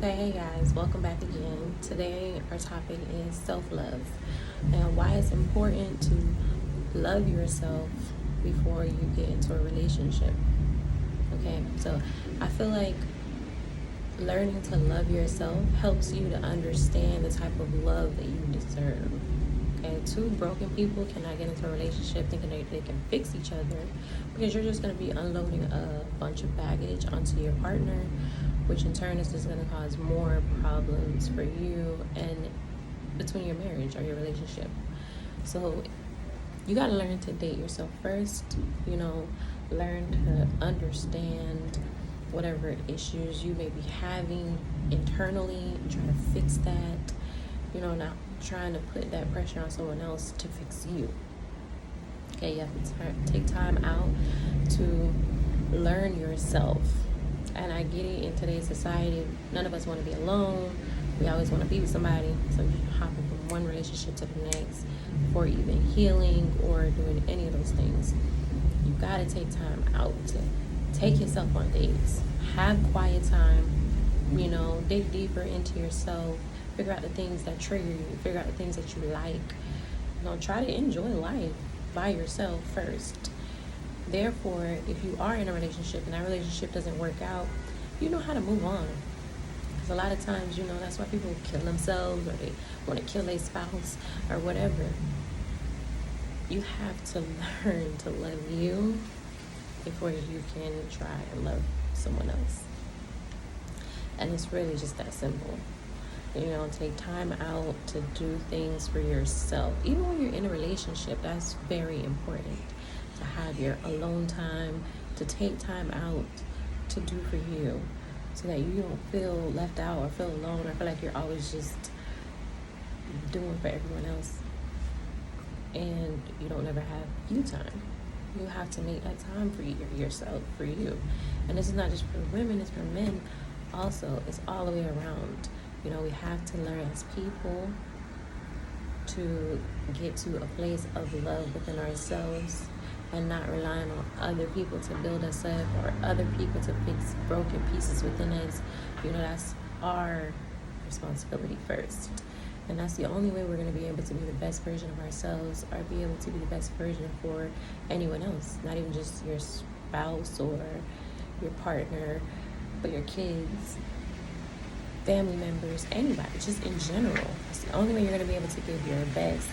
Okay, hey guys, welcome back again. Today our topic is self-love and why it's important to love yourself before you get into a relationship. Okay, so I feel like learning to love yourself helps you to understand the type of love that you deserve. Okay, two broken people cannot get into a relationship thinking they can fix each other, because you're just going to be unloading a bunch of baggage onto your partner, which in turn is just going to cause more problems for you and between your marriage or your relationship. So you got to learn to date yourself first, learn to understand whatever issues you may be having internally, try to fix that, not trying to put that pressure on someone else to fix you. Okay, you have to take time out to learn yourself. And I get it, in today's society, none of us want to be alone. We always want to be with somebody. So you're hopping from one relationship to the next before even healing or doing any of those things. You got to take time out to take yourself on dates. Have quiet time, dig deeper into yourself. Figure out the things that trigger you. Figure out the things that you like. Try to enjoy life by yourself first. Therefore, if you are in a relationship and that relationship doesn't work out, you know how to move on. Because a lot of times, that's why people kill themselves or they want to kill their spouse or whatever. You have to learn to love you before you can try and love someone else. And it's really just that simple. Take time out to do things for yourself. Even when you're in a relationship, that's very important. To have your alone time, to take time out to do for you, so that you don't feel left out or feel alone or feel like you're always just doing for everyone else and you don't ever have you time. You have to make that time for yourself, for you. And this is not just for women, it's for men also. It's all the way around. We have to learn as people to get to a place of love within ourselves and not relying on other people to build us up or other people to fix broken pieces within us. That's our responsibility first. And that's the only way we're going to be able to be the best version of ourselves or be able to be the best version for anyone else. Not even just your spouse or your partner, but your kids, family members, anybody, just in general. It's the only way you're going to be able to give your best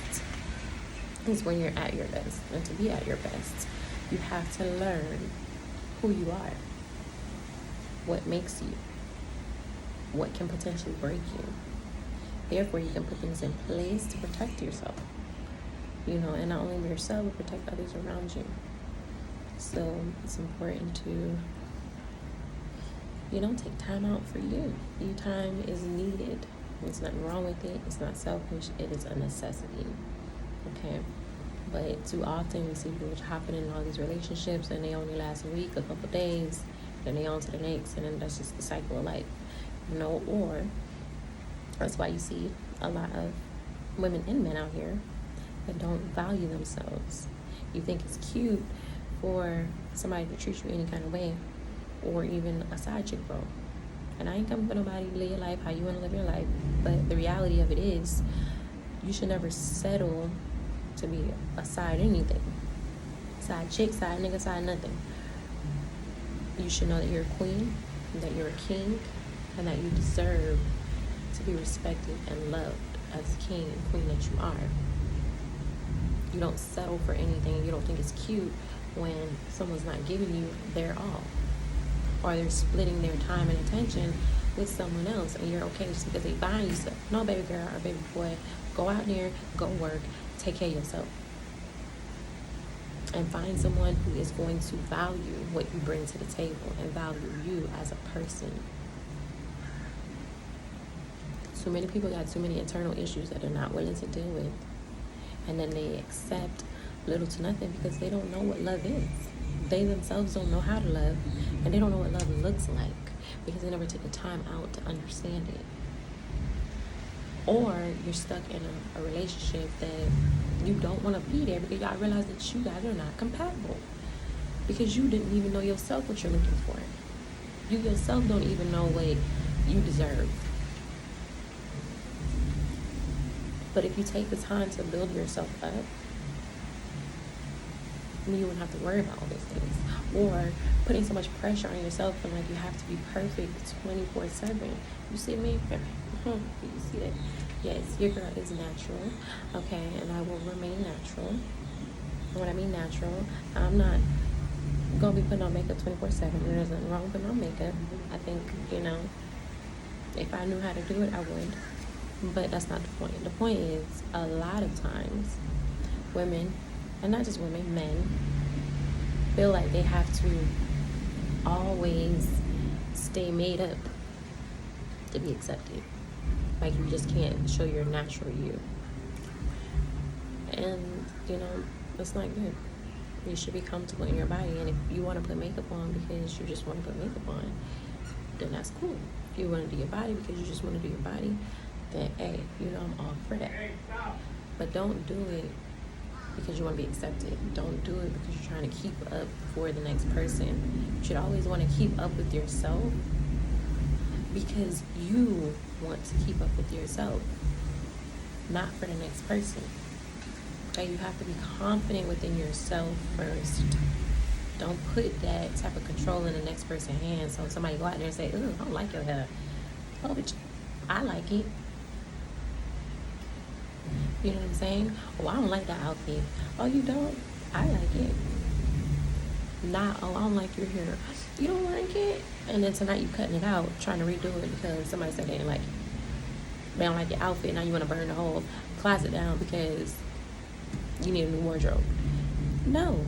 is when you're at your best. And to be at your best, you have to learn who you are, what makes you, what can potentially break you. Therefore, you can put things in place to protect yourself, and not only yourself, but protect others around you. So it's important to take time out for you. Your time is needed. There's nothing wrong with it. It's not selfish. It is a necessity. Okay? But too often we see people hopping in all these relationships and they only last a week, a couple days, then they on to the next, and then that's just the cycle of life. Or that's why you see a lot of women and men out here that don't value themselves. You think it's cute for somebody to treat you any kind of way, or even a side chick, bro. And I ain't coming for nobody to live your life how you want to live your life. But the reality of it is, you should never settle to be a side anything. Side chick, side nigga, side nothing. You should know that you're a queen, that you're a king, and that you deserve to be respected and loved as the king and queen that you are. You don't settle for anything. You don't think it's cute when someone's not giving you their all, or they're splitting their time and attention with someone else, and you're okay just because they buying you stuff. No, baby girl or baby boy, go out there, go work, take care of yourself, and find someone who is going to value what you bring to the table and value you as a person. Too many people got too many internal issues that they're not willing to deal with, and then they accept little to nothing because they don't know what love is. They themselves don't know how to love, and they don't know what love looks like because they never took the time out to understand it. Or you're stuck in a relationship that you don't want to be there because y'all realize that you guys are not compatible because you didn't even know yourself what you're looking for. You yourself don't even know what you deserve. But if you take the time to build yourself up, then you wouldn't have to worry about all those things. Or putting so much pressure on yourself and like you have to be perfect 24/7. You see me? You see that? Yes, your girl is natural, okay, and I will remain natural. And when I mean natural, I'm not gonna be putting on makeup 24/7. There's nothing wrong with putting on makeup. I think, if I knew how to do it, I would. But that's not the point. The point is, a lot of times, women, and not just women, men, feel like they have to always stay made up to be accepted. Like you just can't show your natural you. And, it's not good. You should be comfortable in your body. And if you want to put makeup on because you just want to put makeup on, then that's cool. If you want to do your body because you just want to do your body, then hey, I'm all for that. But don't do it because you want to be accepted. Don't do it because you're trying to keep up for the next person. You should always want to keep up with yourself because you want to keep up with yourself, not for the next person. Okay, you have to be confident within yourself first. Don't put that type of control in the next person's hands. So somebody go out there and say, "Ooh, I don't like your hair." Oh, but I like it. You know what I'm saying? Oh, I don't like that outfit. Oh, you don't? I like it. Not, oh, I don't like your hair. You don't like it? And then tonight you cutting it out, trying to redo it because somebody said they didn't like it. They don't like your outfit. Now you want to burn the whole closet down because you need a new wardrobe. No.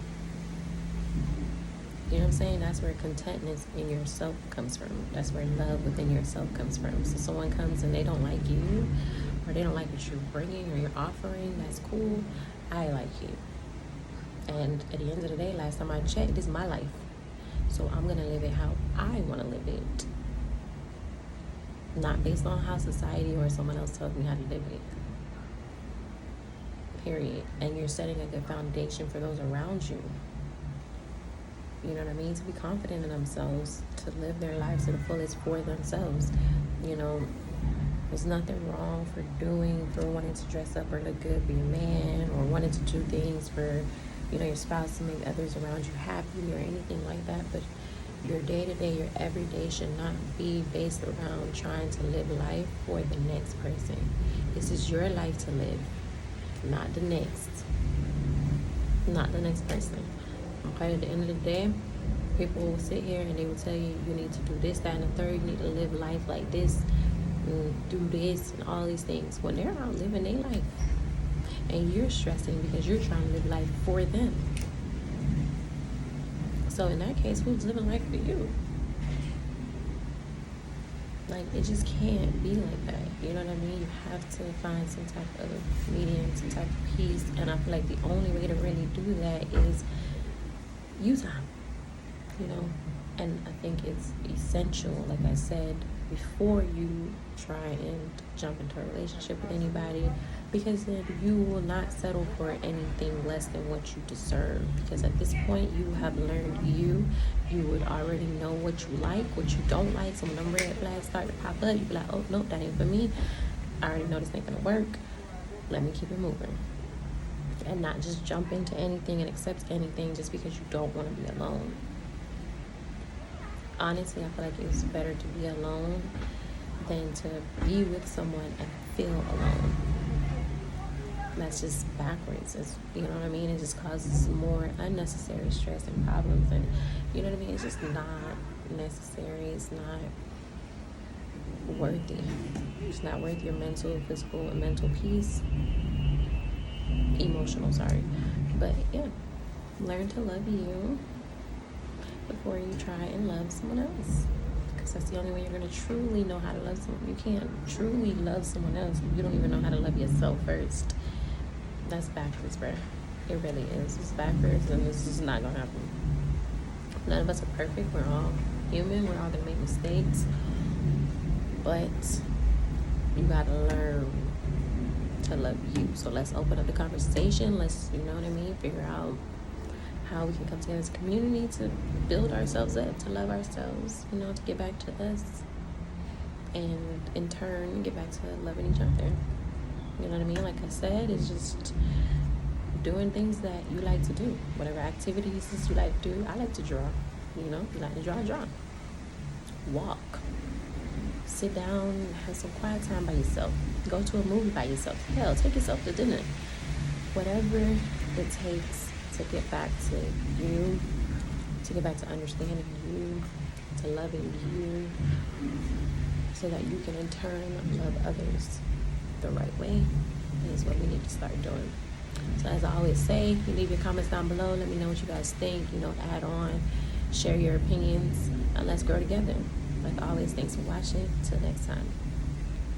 You know what I'm saying? That's where contentness in yourself comes from. That's where love within yourself comes from. So someone comes and they don't like you, or they don't like what you're bringing or you're offering, that's cool. I like you. And at the end of the day, last time I checked, this is my life. So I'm going to live it how I want to live it. Not based on how society or someone else tells me how to live it. Period. And you're setting a good foundation for those around you. You know what I mean? To be confident in themselves, to live their lives to the fullest for themselves. There's nothing wrong for wanting to dress up or look good, be a man, or wanting to do things for, your spouse to make others around you happy or anything like that. But your day-to-day, your everyday should not be based around trying to live life for the next person. This is your life to live, not the next. Not the next person. Okay, at the end of the day, people will sit here and they will tell you, you need to do this, that, and the third. You need to live life like this, and do this, and all these things. When they're out living their life, and you're stressing because you're trying to live life for them. So in that case, who's living life for you? Like, it just can't be like that. You know what I mean? You have to find some type of medium, some type of peace. And I feel like the only way to really do that is you time. And I think it's essential, like I said, before you try and jump into a relationship with anybody, because then you will not settle for anything less than what you deserve. Because at this point, you have learned you would already know what you like, what you don't like. So when them red flags start to pop up, you be like, oh, nope, that ain't for me. I already know this ain't gonna work. Let me keep it moving. And not just jump into anything and accept anything just because you don't want to be alone. Honestly, I feel like it's better to be alone than to be with someone and feel alone. That's just backwards. You know what I mean? It just causes more unnecessary stress and problems, and you know what I mean? It's just not necessary. It's not worthy. It's not worth your mental, physical, and mental peace. Emotional, sorry. But yeah, learn to love you before you try and love someone else, because that's the only way you're going to truly know how to love someone. You can't truly love someone else if you don't even know how to love yourself first. That's backwards, bro. It really is. It's backwards, and this is not going to happen. None of us are perfect. We're all human. We're all going to make mistakes, but you got to learn to love you. So let's open up the conversation. Let's, you know what I mean, figure out how we can come together as a community to build ourselves up, to love ourselves, to get back to us. and in turn get back to loving each other. You know what I mean? Like I said, it's just doing things that you like to do, whatever activities you like to do. I like to draw. You know, you like to draw. Walk, sit down, have some quiet time by yourself, go to a movie by yourself, hell, take yourself to dinner. Whatever it takes to get back to you, to get back to understanding you, to loving you, so that you can in turn love others the right way, is what we need to start doing. So as I always say, you leave your comments down below. Let me know what you guys think. You know, add on, share your opinions, and let's grow together. Like always, thanks for watching. Till next time.